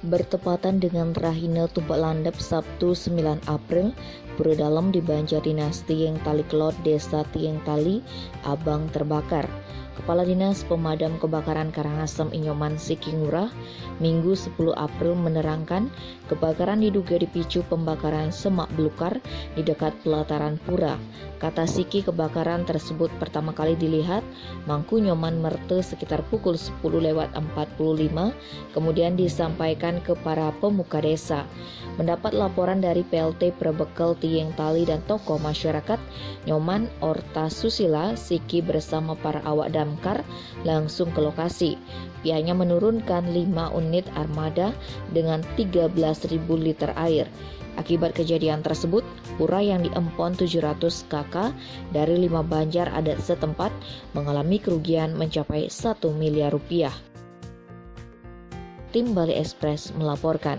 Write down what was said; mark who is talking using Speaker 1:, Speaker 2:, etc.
Speaker 1: Bertepatan dengan Rahina Tumpak Landep Sabtu 9 April, pura dalam di Banjardinas Tieng Tali Kelot, Desa Tieng Tali, Abang terbakar. Kepala Dinas Pemadam Kebakaran Karangasem Inyoman Siki Ngurah, Minggu 10 April menerangkan kebakaran diduga dipicu pembakaran semak belukar di dekat pelataran pura. Kata Siki, kebakaran tersebut pertama kali dilihat Mangku Nyoman Merte sekitar pukul 10:45, kemudian disampaikan ke para pemuka desa. Mendapat laporan dari PLT Prebekel Tieng Tali dan tokoh masyarakat, Nyoman Orta Susila, Siki bersama para awak damkar langsung ke lokasi. Pihaknya menurunkan 5 unit armada dengan 13.000 liter air. Akibat kejadian tersebut, pura yang diempon 700 kakak dari 5 banjar adat setempat mengalami kerugian mencapai 1 miliar rupiah. Tim Bali Express melaporkan.